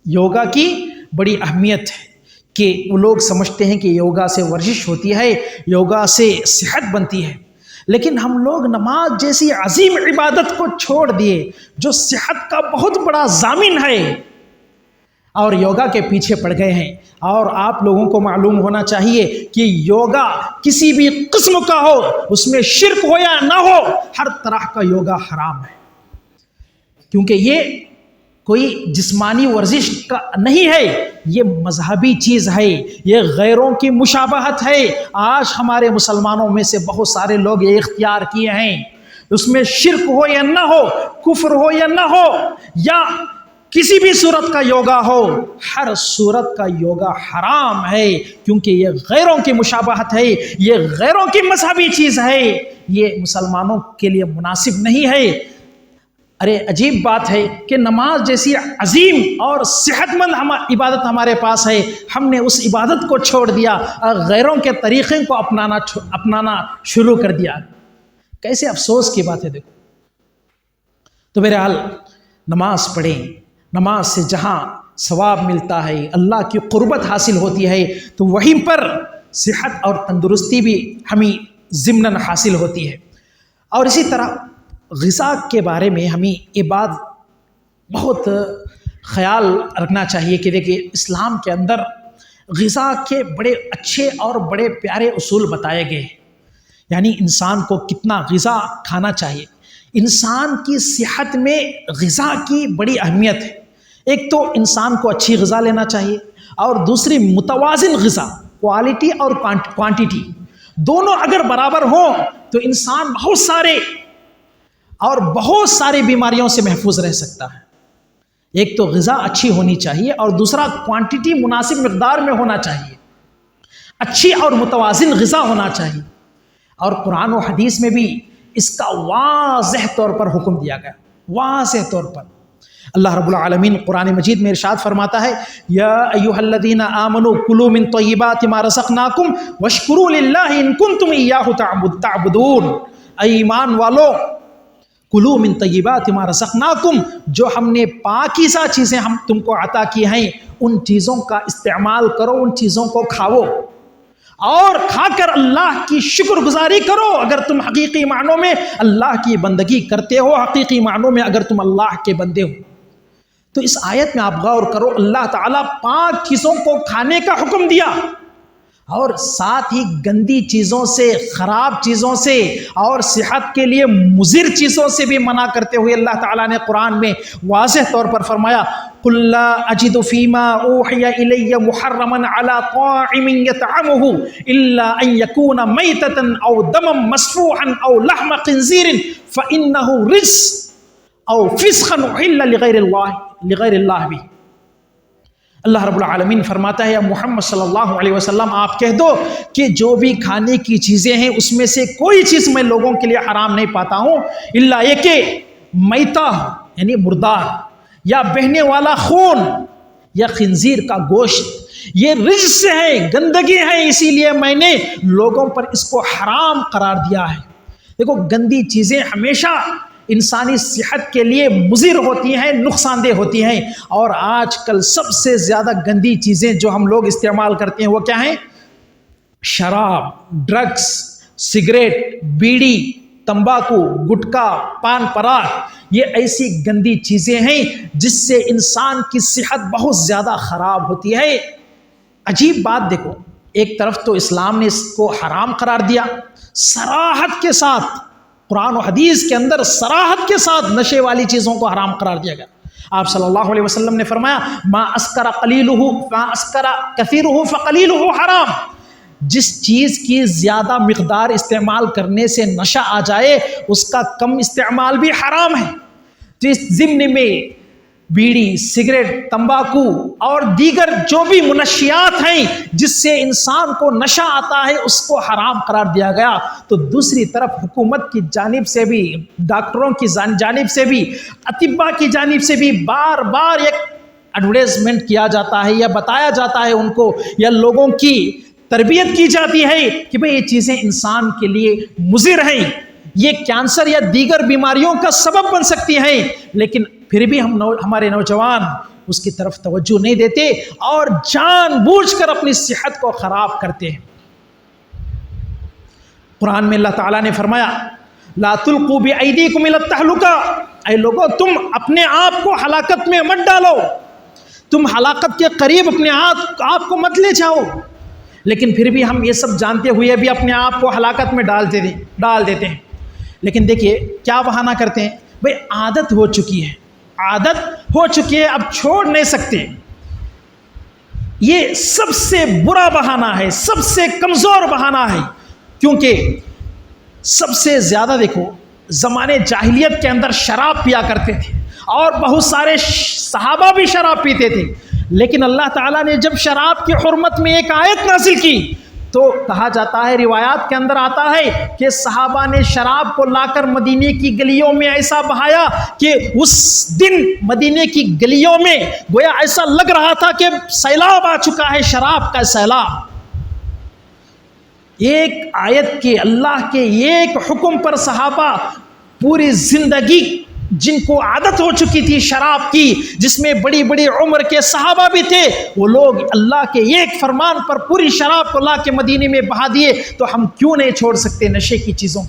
یوگا کی بڑی اہمیت ہے کہ وہ لوگ سمجھتے ہیں کہ یوگا سے ورزش ہوتی ہے، یوگا سے صحت بنتی ہے، لیکن ہم لوگ نماز جیسی عظیم عبادت کو چھوڑ دیے جو صحت کا بہت بڑا ضامن ہے، اور یوگا کے پیچھے پڑ گئے ہیں۔ اور آپ لوگوں کو معلوم ہونا چاہیے کہ یوگا کسی بھی قسم کا ہو، اس میں شرک ہو یا نہ ہو، ہر طرح کا یوگا حرام ہے، کیونکہ یہ کوئی جسمانی ورزش کا نہیں ہے، یہ مذہبی چیز ہے، یہ غیروں کی مشابہت ہے۔ آج ہمارے مسلمانوں میں سے بہت سارے لوگ یہ اختیار کیے ہیں، اس میں شرک ہو یا نہ ہو، کفر ہو یا نہ ہو، یا کسی بھی صورت کا یوگا ہو، ہر صورت کا یوگا حرام ہے، کیونکہ یہ غیروں کی مشابہت ہے، یہ غیروں کی مذہبی چیز ہے، یہ مسلمانوں کے لیے مناسب نہیں ہے۔ ارے عجیب بات ہے کہ نماز جیسی عظیم اور صحت مند عبادت ہمارے پاس ہے، ہم نے اس عبادت کو چھوڑ دیا اور غیروں کے طریقے کو اپنانا شروع کر دیا۔ کیسے افسوس کی بات ہے۔ دیکھو تو بہرحال نماز پڑھیں، نماز سے جہاں ثواب ملتا ہے، اللہ کی قربت حاصل ہوتی ہے، تو وہیں پر صحت اور تندرستی بھی ہمیں ضمناً حاصل ہوتی ہے۔ اور اسی طرح غذا کے بارے میں ہمیں یہ بات بہت خیال رکھنا چاہیے کہ دیکھیے اسلام کے اندر غذا کے بڑے اچھے اور بڑے پیارے اصول بتائے گئے ہیں، یعنی انسان کو کتنا غذا کھانا چاہیے۔ انسان کی صحت میں غذا کی بڑی اہمیت ہے۔ ایک تو انسان کو اچھی غذا لینا چاہیے، اور دوسری متوازن غذا، کوالٹی اور کوانٹیٹی دونوں اگر برابر ہوں تو انسان بہت ساری بیماریوں سے محفوظ رہ سکتا ہے۔ ایک تو غذا اچھی ہونی چاہیے، اور دوسرا کوانٹیٹی مناسب مقدار میں ہونا چاہیے، اچھی اور متوازن غذا ہونا چاہیے۔ اور قرآن و حدیث میں بھی اس کا واضح طور پر حکم دیا گیا، واضح طور پر۔ اللہ رب العالمین قرآن مجید میں ارشاد فرماتا ہے، یا ایھا الذین آمنوا کلوا من طیبات ما رزقناکم واشکروا للہ ان کنتم ایاہ تعبدون۔ اے ایمان والو، کلوا من طیبات ما رزقناکم، جو ہم نے پاکیزہ چیزیں ہم تم کو عطا کی ہیں، ان چیزوں کا استعمال کرو، ان چیزوں کو کھاؤ، اور کھا کر اللہ کی شکر گزاری کرو اگر تم حقیقی معنوں میں اللہ کی بندگی کرتے ہو، حقیقی معنوں میں اگر تم اللہ کے بندے ہو۔ تو اس آیت میں آپ غور کرو، اللہ تعالیٰ پاک چیزوں کو کھانے کا حکم دیا، اور ساتھ ہی گندی چیزوں سے، خراب چیزوں سے اور صحت کے لیے مضر چیزوں سے بھی منع کرتے ہوئے اللہ تعالیٰ نے قرآن میں واضح طور پر فرمایا، قُلْ لَا أَجِدُ فِي مَا أُوحِيَ إِلَيَّ مُحَرَّمًا عَلَىٰ طَاعِمٍ يَطْعَمُهُ إِلَّا أَن يَكُونَ مَيْتَةً أَوْ دَمًا مَّسْفُوحًا أَوْ لَحْمَ خِنزِيرٍ فَإِنَّهُ رِجْسٌ أَوْ فِسْقٌ أُحِلَّ لِغَيْرِ اللَّهِ بِهِ۔ اللہ رب العالمین فرماتا ہے، یا محمد صلی اللہ علیہ وسلم آپ کہہ دو کہ جو بھی کھانے کی چیزیں ہیں اس میں سے کوئی چیز میں لوگوں کے لیے حرام نہیں پاتا ہوں، الا یہ کہ میتہ ہو یعنی مردار، یا بہنے والا خون، یا خنزیر کا گوشت، یہ رجس ہے، گندگی ہے، اسی لیے میں نے لوگوں پر اس کو حرام قرار دیا ہے۔ دیکھو گندی چیزیں ہمیشہ انسانی صحت کے لیے مضر ہوتی ہیں، نقصان دہ ہوتی ہیں، اور آج کل سب سے زیادہ گندی چیزیں جو ہم لوگ استعمال کرتے ہیں وہ کیا ہیں؟ شراب، ڈرگس، سگریٹ، بیڑی، تمباکو، گٹکا، پان پراگ، یہ ایسی گندی چیزیں ہیں جس سے انسان کی صحت بہت زیادہ خراب ہوتی ہے۔ عجیب بات دیکھو، ایک طرف تو اسلام نے اس کو حرام قرار دیا، صراحت کے ساتھ قرآن و حدیث کے اندر صراحت کے ساتھ نشے والی چیزوں کو حرام قرار دیا گیا۔ آپ صلی اللہ علیہ وسلم نے فرمایا، ما اسکر قلیلہ ما اسکر کثیرہ فقلیلہ حرام، جس چیز کی زیادہ مقدار استعمال کرنے سے نشہ آ جائے اس کا کم استعمال بھی حرام ہے۔ تو اس ضمن میں بیڑی، سگریٹ، تمباکو اور دیگر جو بھی منشیات ہیں جس سے انسان کو نشہ آتا ہے اس کو حرام قرار دیا گیا۔ تو دوسری طرف حکومت کی جانب سے بھی، ڈاکٹروں کی جانب سے بھی، اطباء کی جانب سے بھی بار بار ایک ایڈورٹائزمنٹ کیا جاتا ہے یا بتایا جاتا ہے ان کو، یا لوگوں کی تربیت کی جاتی ہے کہ بھئی یہ چیزیں انسان کے لیے مضر ہیں، یہ کینسر یا دیگر بیماریوں کا سبب بن سکتی ہیں، لیکن پھر بھی ہمارے نوجوان اس کی طرف توجہ نہیں دیتے اور جان بوجھ کر اپنی صحت کو خراب کرتے ہیں۔ قرآن میں اللہ تعالیٰ نے فرمایا لا تلقوا بأیدیکم الی التہلکہ، اے لوگوں تم اپنے آپ کو ہلاکت میں مت ڈالو، تم ہلاکت کے قریب اپنے آپ کو مت لے جاؤ، لیکن پھر بھی ہم یہ سب جانتے ہوئے بھی اپنے آپ کو ہلاکت میں ڈال دیتے ہیں۔ لیکن دیکھیے کیا بہانہ کرتے ہیں، بھئی عادت ہو چکی ہے، عادت ہو چکی ہے، اب چھوڑ نہیں سکتے۔ یہ سب سے برا بہانہ ہے، سب سے کمزور بہانہ ہے، کیونکہ سب سے زیادہ دیکھو زمانے جاہلیت کے اندر شراب پیا کرتے تھے اور بہت سارے صحابہ بھی شراب پیتے تھے، لیکن اللہ تعالیٰ نے جب شراب کی حرمت میں ایک آیت نازل کی تو کہا جاتا ہے، روایات کے اندر آتا ہے کہ صحابہ نے شراب کو لا کر مدینے کی گلیوں میں ایسا بہایا کہ اس دن مدینے کی گلیوں میں گویا ایسا لگ رہا تھا کہ سیلاب آ چکا ہے، شراب کا سیلاب۔ ایک آیت کے، اللہ کے ایک حکم پر صحابہ پوری زندگی، جن کو عادت ہو چکی تھی شراب کی، جس میں بڑی بڑی عمر کے صحابہ بھی تھے، وہ لوگ اللہ کے ایک فرمان پر پوری شراب کو لا کے مدینے میں بہا دیے، تو ہم کیوں نہیں چھوڑ سکتے نشے کی چیزوں؟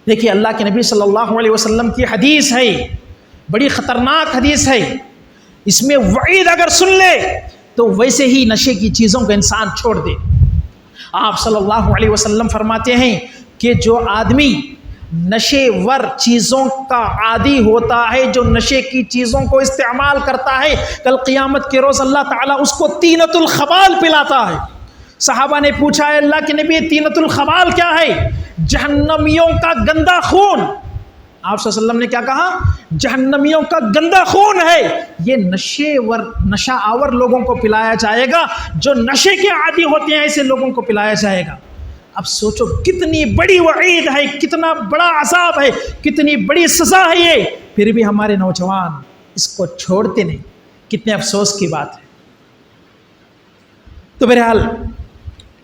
دیکھیے اللہ کے نبی صلی اللہ علیہ وسلم کی حدیث ہے، بڑی خطرناک حدیث ہے، اس میں وعید اگر سن لے تو ویسے ہی نشے کی چیزوں کو انسان چھوڑ دے۔ آپ صلی اللہ علیہ وسلم فرماتے ہیں کہ جو آدمی نشے ور چیزوں کا عادی ہوتا ہے، جو نشے کی چیزوں کو استعمال کرتا ہے، کل قیامت کے روز اللہ تعالیٰ اس کو طینۃ الخبال پلاتا ہے۔ صحابہ نے پوچھا ہے اللہ کے نبی طینۃ الخبال کیا ہے؟ جہنمیوں کا گندا خون۔ آپ صلی اللہ علیہ وسلم نے کیا کہا؟ جہنمیوں کا گندا خون ہے، یہ نشہ آور لوگوں کو پلایا جائے گا، جو نشے کے عادی ہوتے ہیں ایسے لوگوں کو پلایا جائے گا۔ اب سوچو کتنی بڑی وعید ہے، کتنا بڑا عذاب ہے، کتنی بڑی سزا ہے یہ، پھر بھی ہمارے نوجوان اس کو چھوڑتے نہیں، کتنے افسوس کی بات ہے۔ تو بہرحال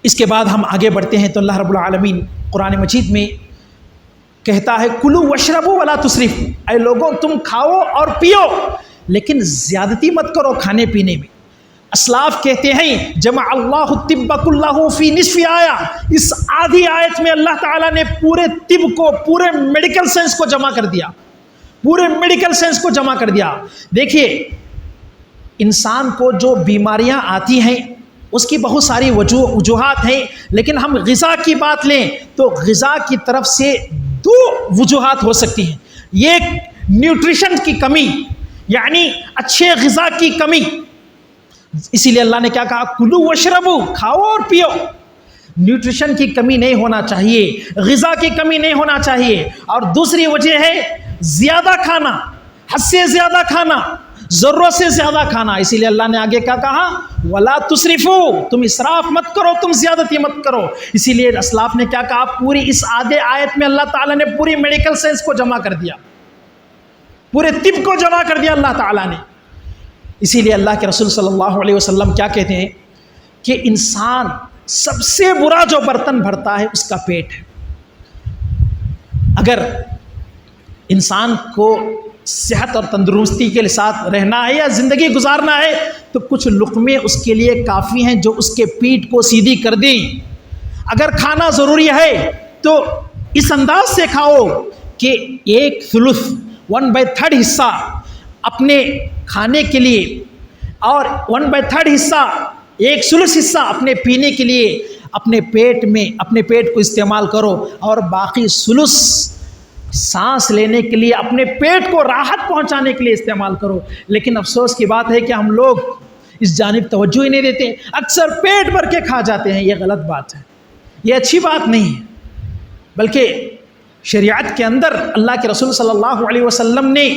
اس کے بعد ہم آگے بڑھتے ہیں تو اللہ رب العالمین قرآن مجید میں کہتا ہے کلو وشربو ولا تسرفوا، اے لوگوں تم کھاؤ اور پیو لیکن زیادتی مت کرو کھانے پینے میں۔ اسلاف کہتے ہیں جمع اللہ الطب کلہ فی نصف آیا، اس آدھی آیت میں اللہ تعالیٰ نے پورے طب کو، پورے میڈیکل سائنس کو جمع کر دیا، پورے میڈیکل سائنس کو جمع کر دیا۔ دیکھیے انسان کو جو بیماریاں آتی ہیں اس کی بہت ساری وجوہات ہیں، لیکن ہم غذا کی بات لیں تو غذا کی طرف سے دو وجوہات ہو سکتی ہیں۔ ایک نیوٹریشن کی کمی، یعنی اچھے غذا کی کمی، اسی لیے اللہ نے کیا کہا کلو وشربو، کھاؤ اور پیو۔ نیوٹریشن کی کمی نہیں ہونا چاہیے، غذا کی کمی نہیں ہونا چاہیے۔ اور دوسری وجہ ہے زیادہ کھانا، حد سے زیادہ کھانا، ضرورت سے زیادہ کھانا، اسی لیے اللہ نے آگے کیا کہا ولا تسرفو، تم اسراف مت کرو، تم زیادتی مت کرو۔ اسی لیے اسلاف نے کیا کہا، پوری اس آدھے آیت میں اللہ تعالیٰ نے پوری میڈیکل سائنس کو جمع کر دیا، پورے طب کو جمع کر دیا اللہ تعالیٰ نے۔ اسی لیے اللہ کے رسول صلی اللہ علیہ وسلم کیا کہتے ہیں کہ انسان سب سے برا جو برتن بھرتا ہے اس کا پیٹ ہے۔ اگر انسان کو صحت اور تندرستی کے ساتھ رہنا ہے یا زندگی گزارنا ہے تو کچھ لقمے اس کے لیے کافی ہیں جو اس کے پیٹ کو سیدھی کر دیں۔ اگر کھانا ضروری ہے تو اس انداز سے کھاؤ کہ 1/3 حصہ اپنے کھانے کے لیے اور 1/3 حصہ، 1/3 حصہ اپنے پینے کے لیے اپنے پیٹ کو استعمال کرو، اور باقی 1/3 سانس لینے کے لیے اپنے پیٹ کو راحت پہنچانے کے لیے استعمال کرو۔ لیکن افسوس کی بات ہے کہ ہم لوگ اس جانب توجہ ہی نہیں دیتے، اکثر پیٹ بھر کے کھا جاتے ہیں۔ یہ غلط بات ہے، یہ اچھی بات نہیں ہے، بلکہ شریعت کے اندر اللہ کے رسول صلی اللہ علیہ وسلم نے،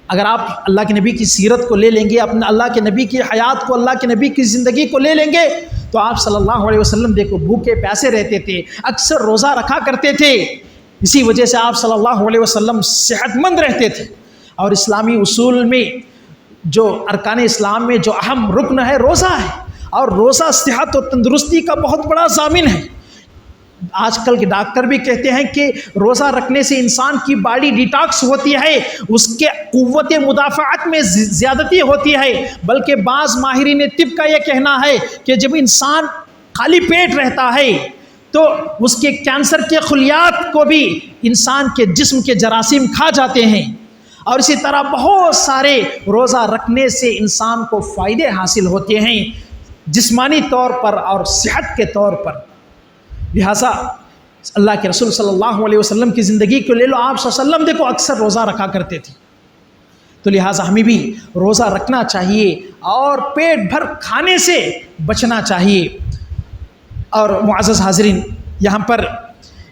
اگر آپ اللہ کے نبی کی سیرت کو لے لیں گے، اپنے اللہ کے نبی کی حیات کو، اللہ کے نبی کی زندگی کو لے لیں گے، تو آپ صلی اللہ علیہ وسلم دیکھو بھوکے پیاسے رہتے تھے، اکثر روزہ رکھا کرتے تھے، اسی وجہ سے آپ صلی اللہ علیہ وسلم صحت مند رہتے تھے۔ اور اسلامی اصول میں جو ارکان اسلام میں جو اہم رکن ہے روزہ ہے، اور روزہ صحت و تندرستی کا بہت بڑا ضامن ہے۔ آج کل کے ڈاکٹر بھی کہتے ہیں کہ روزہ رکھنے سے انسان کی باڈی ڈیٹاکس ہوتی ہے، اس کے قوت مدافعت میں زیادتی ہوتی ہے، بلکہ بعض ماہرین طب کا یہ کہنا ہے کہ جب انسان خالی پیٹ رہتا ہے تو اس کے کینسر کے خلیات کو بھی انسان کے جسم کے جراثیم کھا جاتے ہیں، اور اسی طرح بہت سارے روزہ رکھنے سے انسان کو فائدے حاصل ہوتے ہیں جسمانی طور پر اور صحت کے طور پر۔ لہٰذا اللہ کے رسول صلی اللہ علیہ وسلم کی زندگی کو لے لو، آپ صلی اللہ علیہ وسلم دیکھو اکثر روزہ رکھا کرتے تھے، تو لہٰذا ہمیں بھی روزہ رکھنا چاہیے اور پیٹ بھر کھانے سے بچنا چاہیے۔ اور معزز حاضرین، یہاں پر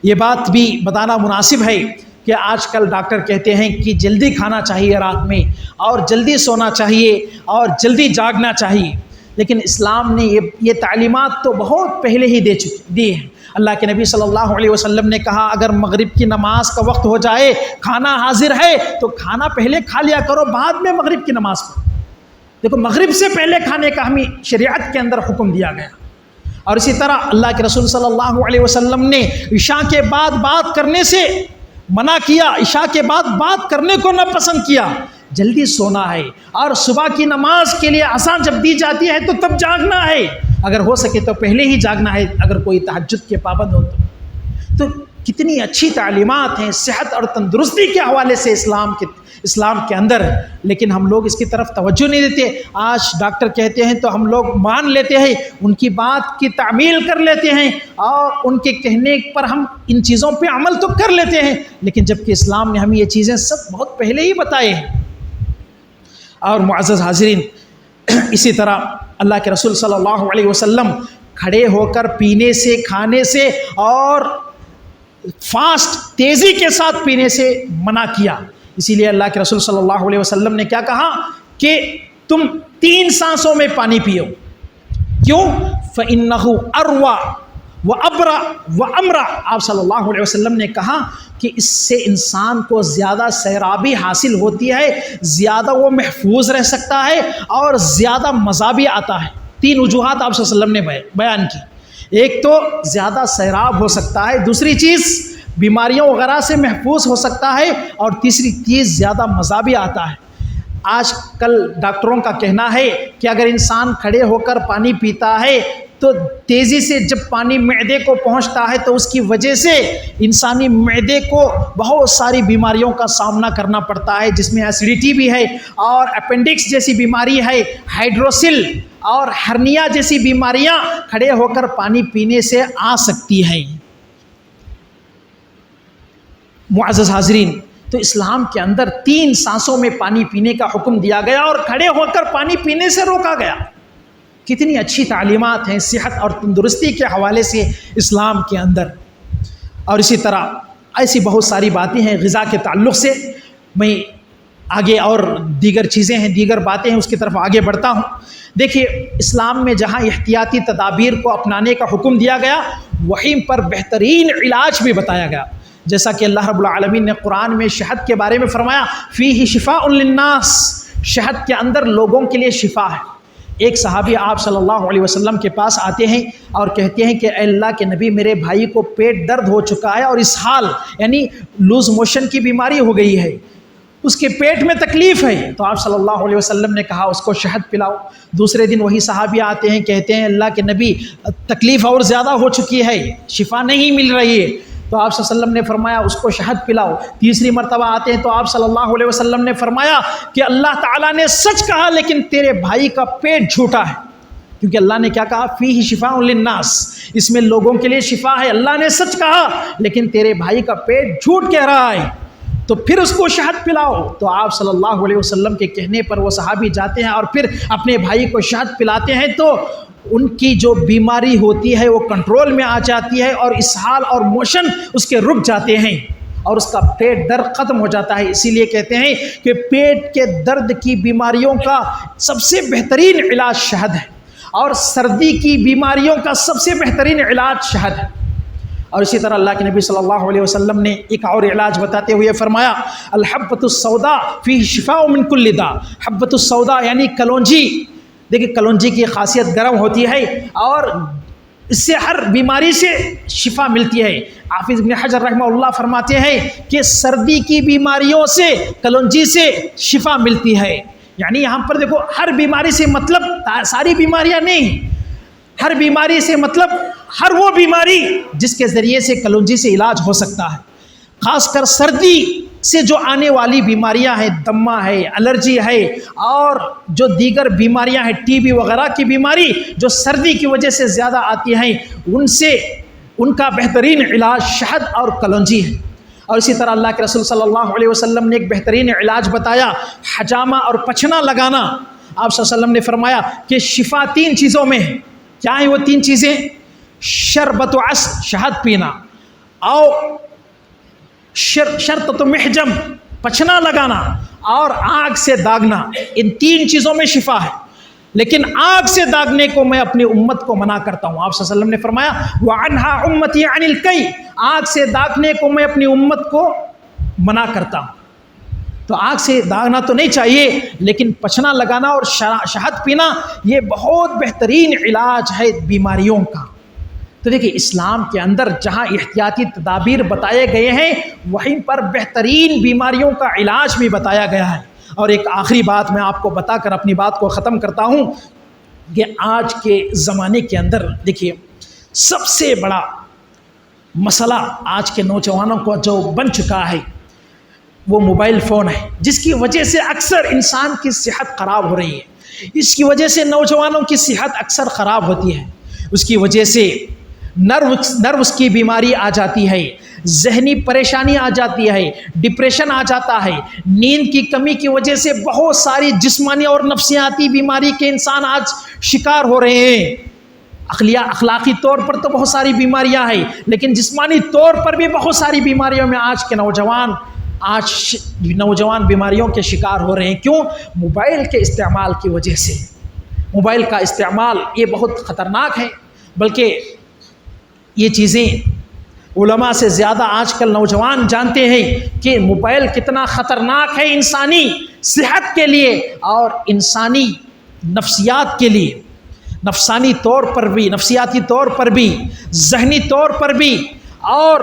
یہ بات بھی بتانا مناسب ہے کہ آج کل ڈاکٹر کہتے ہیں کہ جلدی کھانا چاہیے رات میں، اور جلدی سونا چاہیے، اور جلدی جاگنا چاہیے، لیکن اسلام نے یہ تعلیمات تو بہت پہلے ہی دی ہیں۔ اللہ کے نبی صلی اللہ علیہ وسلم نے کہا اگر مغرب کی نماز کا وقت ہو جائے، کھانا حاضر ہے تو کھانا پہلے کھا لیا کرو، بعد میں مغرب کی نماز پڑھو۔ دیکھو مغرب سے پہلے کھانے کا ہمیں شریعت کے اندر حکم دیا گیا۔ اور اسی طرح اللہ کے رسول صلی اللہ علیہ وسلم نے عشاء کے بعد بات کرنے سے منع کیا، عشاء کے بعد بات کرنے کو نہ پسند کیا۔ جلدی سونا ہے، اور صبح کی نماز کے لیے اذان جب دی جاتی ہے تو تب جاگنا ہے، اگر ہو سکے تو پہلے ہی جاگنا ہے اگر کوئی تہجد کے پابند ہو تو کتنی اچھی تعلیمات ہیں صحت اور تندرستی کے حوالے سے اسلام کے اندر، لیکن ہم لوگ اس کی طرف توجہ نہیں دیتے۔ آج ڈاکٹر کہتے ہیں تو ہم لوگ مان لیتے ہیں، ان کی بات کی تعمیل کر لیتے ہیں، اور ان کے کہنے پر ہم ان چیزوں پہ عمل تو کر لیتے ہیں، لیکن جبکہ اسلام نے ہمیں یہ چیزیں سب بہت پہلے ہی بتائے ہیں۔ اور معزز حاضرین، اسی طرح اللہ کے رسول صلی اللہ علیہ وسلم کھڑے ہو کر پینے سے، کھانے سے اور فاسٹ تیزی کے ساتھ پینے سے منع کیا۔ اسی لیے اللہ کے رسول صلی اللہ علیہ وسلم نے کیا کہا کہ تم 3 سانسوں میں پانی پیو۔ کیوں؟ فَإِنَّهُ أَرْوَى وَأَبْرَى وَأَمْرَى۔ آپ صلی اللہ علیہ وسلم نے کہا کہ اس سے انسان کو زیادہ سیرابی حاصل ہوتی ہے، زیادہ وہ محفوظ رہ سکتا ہے، اور زیادہ مزہ بھی آتا ہے۔ 3 وجوہات آپ صلی اللہ علیہ وسلم نے بیان کی۔ ایک تو زیادہ سیراب ہو سکتا ہے، دوسری چیز بیماریوں وغیرہ سے محفوظ ہو سکتا ہے، اور تیسری چیز زیادہ مزہ بھی آتا ہے۔ آج کل ڈاکٹروں کا کہنا ہے کہ اگر انسان کھڑے ہو کر پانی پیتا ہے تو تیزی سے جب پانی معدے کو پہنچتا ہے تو اس کی وجہ سے انسانی معدے کو بہت ساری بیماریوں کا سامنا کرنا پڑتا ہے، جس میں ایسیڈیٹی بھی ہے، اور اپینڈکس جیسی بیماری ہے، ہائیڈروسل اور ہرنیا جیسی بیماریاں کھڑے ہو کر پانی پینے سے آ سکتی ہیں۔ معزز حاضرین، تو اسلام کے اندر 3 سانسوں میں پانی پینے کا حکم دیا گیا، اور کھڑے ہو کر پانی پینے سے روکا گیا۔ کتنی اچھی تعلیمات ہیں صحت اور تندرستی کے حوالے سے اسلام کے اندر۔ اور اسی طرح ایسی بہت ساری باتیں ہیں غذا کے تعلق سے، میں آگے اور دیگر چیزیں ہیں، دیگر باتیں ہیں، اس کی طرف آگے بڑھتا ہوں۔ دیکھیے اسلام میں جہاں احتیاطی تدابیر کو اپنانے کا حکم دیا گیا، وہیں پر بہترین علاج بھی بتایا گیا، جیسا کہ اللہ رب العالمین نے قرآن میں شہد کے بارے میں فرمایا فیہ شفاء للناس، شہد کے اندر لوگوں کے لیے شفا ہے۔ ایک صحابی آپ صلی اللہ علیہ وسلم کے پاس آتے ہیں اور کہتے ہیں کہ اے اللہ کے نبی، میرے بھائی کو پیٹ درد ہو چکا ہے اور اسہال یعنی لوز موشن کی بیماری ہو گئی ہے، اس کے پیٹ میں تکلیف ہے۔ تو آپ صلی اللہ علیہ وسلم نے کہا اس کو شہد پلاؤ۔ دوسرے دن وہی صحابی آتے ہیں، کہتے ہیں اللہ کے نبی تکلیف اور زیادہ ہو چکی ہے، شفا نہیں مل رہی ہے۔ تو آپ صلی اللہ علیہ وسلم نے فرمایا اس کو شہد پلاؤ۔ تیسری مرتبہ آتے ہیں تو آپ صلی اللہ علیہ وسلم نے فرمایا کہ اللہ تعالیٰ نے سچ کہا لیکن تیرے بھائی کا پیٹ جھوٹا ہے، کیونکہ اللہ نے کیا کہا فیہ شفاء للناس، اس میں لوگوں کے لیے شفا ہے۔ اللہ نے سچ کہا لیکن تیرے بھائی کا پیٹ جھوٹ کہہ رہا ہے۔ تو پھر اس کو شہد پلاؤ۔ تو آپ صلی اللہ علیہ وسلم کے کہنے پر وہ صحابی جاتے ہیں اور پھر اپنے بھائی کو شہد پلاتے ہیں، تو ان کی جو بیماری ہوتی ہے وہ کنٹرول میں آ جاتی ہے اور اسہال اور موشن اس کے رک جاتے ہیں اور اس کا پیٹ درد ختم ہو جاتا ہے۔ اسی لیے کہتے ہیں کہ پیٹ کے درد کی بیماریوں کا سب سے بہترین علاج شہد ہے، اور سردی کی بیماریوں کا سب سے بہترین علاج شہد ہے۔ اور اسی طرح اللہ کے نبی صلی اللہ علیہ وسلم نے ایک اور علاج بتاتے ہوئے فرمایا، الحبۃ السوداء فیہ شفاء من کل داء۔ حبۃ السوداء یعنی کلونجی، دیکھیں کلونجی کی خاصیت گرم ہوتی ہے اور اس سے ہر بیماری سے شفا ملتی ہے۔ حافظ ابن حجر رحمہ اللہ فرماتے ہیں کہ سردی کی بیماریوں سے کلونجی سے شفا ملتی ہے۔ یعنی یہاں پر دیکھو، ہر بیماری سے مطلب ساری بیماریاں نہیں، ہر بیماری سے مطلب ہر وہ بیماری جس کے ذریعے سے کلونجی سے علاج ہو سکتا ہے۔ خاص کر سردی سے جو آنے والی بیماریاں ہیں، دمہ ہے، الرجی ہے، اور جو دیگر بیماریاں ہیں، ٹی بی وغیرہ کی بیماری جو سردی کی وجہ سے زیادہ آتی ہیں، ان کا بہترین علاج شہد اور کلونجی ہے۔ اور اسی طرح اللہ کے رسول صلی اللہ علیہ وسلم نے ایک بہترین علاج بتایا، حجامہ اور پچھنا لگانا۔ آپ صلی اللہ علیہ وسلم نے فرمایا کہ شفا 3 چیزوں میں ہے۔ کیا ہیں وہ 3 چیزیں؟ شربت عسل، شہد پینا، اور شرطۃ محجم، پچھنا لگانا، اور آگ سے داغنا۔ ان 3 چیزوں میں شفا ہے، لیکن آگ سے داغنے کو میں اپنی امت کو منع کرتا ہوں۔ آپ صلی اللہ علیہ وسلم نے فرمایا وَعَنْهَا أُمَّتِي عَنِ الْكَيْ، آگ سے داغنے کو میں اپنی امت کو منع کرتا ہوں۔ تو آگ سے داغنا تو نہیں چاہیے، لیکن پچھنا لگانا اور شہد پینا یہ بہت بہترین علاج ہے بیماریوں کا۔ تو دیکھیں اسلام کے اندر جہاں احتیاطی تدابیر بتائے گئے ہیں، وہیں پر بہترین بیماریوں کا علاج بھی بتایا گیا ہے۔ اور ایک آخری بات میں آپ کو بتا کر اپنی بات کو ختم کرتا ہوں کہ آج کے زمانے کے اندر دیکھیے سب سے بڑا مسئلہ آج کے نوجوانوں کو جو بن چکا ہے وہ موبائل فون ہے، جس کی وجہ سے اکثر انسان کی صحت خراب ہو رہی ہے۔ اس کی وجہ سے نوجوانوں کی صحت اکثر خراب ہوتی ہے۔ اس کی وجہ سے نروس کی بیماری آ جاتی ہے، ذہنی پریشانی آ جاتی ہے، ڈپریشن آ جاتا ہے، نیند کی کمی کی وجہ سے بہت ساری جسمانی اور نفسیاتی بیماری کے انسان آج شکار ہو رہے ہیں۔ اخلاقی طور پر تو بہت ساری بیماریاں ہیں، لیکن جسمانی طور پر بھی بہت ساری بیماریوں میں آج کے نوجوان بیماریوں کے شکار ہو رہے ہیں۔ کیوں؟ موبائل کے استعمال کی وجہ سے۔ موبائل کا استعمال یہ بہت خطرناک ہے، بلکہ یہ چیزیں علماء سے زیادہ آج کل نوجوان جانتے ہیں کہ موبائل کتنا خطرناک ہے انسانی صحت کے لیے اور انسانی نفسیات کے لیے، نفسانی طور پر بھی، نفسیاتی طور پر بھی، ذہنی طور پر بھی، اور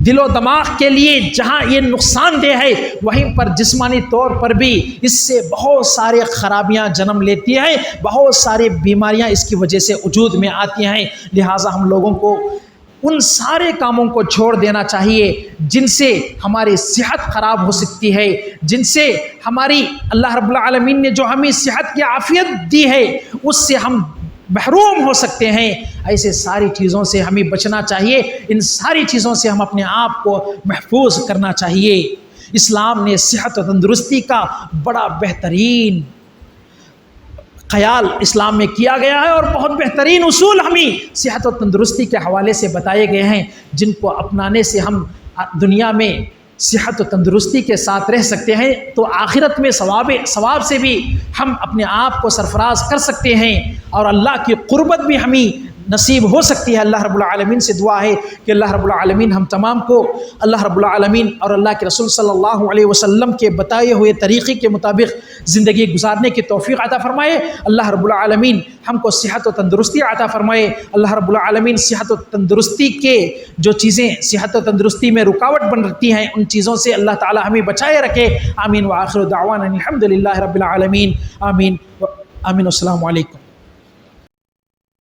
دل و دماغ کے لیے جہاں یہ نقصان دہ ہے، وہیں پر جسمانی طور پر بھی اس سے بہت سارے خرابیاں جنم لیتی ہیں، بہت ساری بیماریاں اس کی وجہ سے وجود میں آتی ہیں۔ لہٰذا ہم لوگوں کو ان سارے کاموں کو چھوڑ دینا چاہیے جن سے ہماری صحت خراب ہو سکتی ہے، جن سے ہماری اللہ رب العالمین نے جو ہمیں صحت کی عافیت دی ہے اس سے ہم محروم ہو سکتے ہیں۔ ایسے ساری چیزوں سے ہمیں بچنا چاہیے، ان ساری چیزوں سے ہم اپنے آپ کو محفوظ کرنا چاہیے۔ اسلام نے صحت و تندرستی کا بڑا بہترین خیال اسلام میں کیا گیا ہے، اور بہت بہترین اصول ہمیں صحت و تندرستی کے حوالے سے بتائے گئے ہیں، جن کو اپنانے سے ہم دنیا میں صحت و تندرستی کے ساتھ رہ سکتے ہیں، تو آخرت میں ثواب سے بھی ہم اپنے آپ کو سرفراز کر سکتے ہیں، اور اللہ کی قربت بھی ہمیں نصیب ہو سکتی ہے۔ اللہ رب العالمین سے دعا ہے کہ اللہ رب العالمین ہم تمام کو اللہ رب العالمین اور اللہ کے رسول صلی اللہ علیہ وسلم کے بتائے ہوئے طریقے کے مطابق زندگی گزارنے کی توفیق عطا فرمائے۔ اللہ رب العالمین ہم کو صحت و تندرستی عطا فرمائے۔ اللہ رب العالمین صحت و تندرستی کے جو چیزیں صحت و تندرستی میں رکاوٹ بن رہتی ہیں، ان چیزوں سے اللہ تعالی ہمیں بچائے رکھے۔ آمین وآخر دعوانا الحمد للہ رب العالمین۔ آمین آمین۔ السلام علیکم۔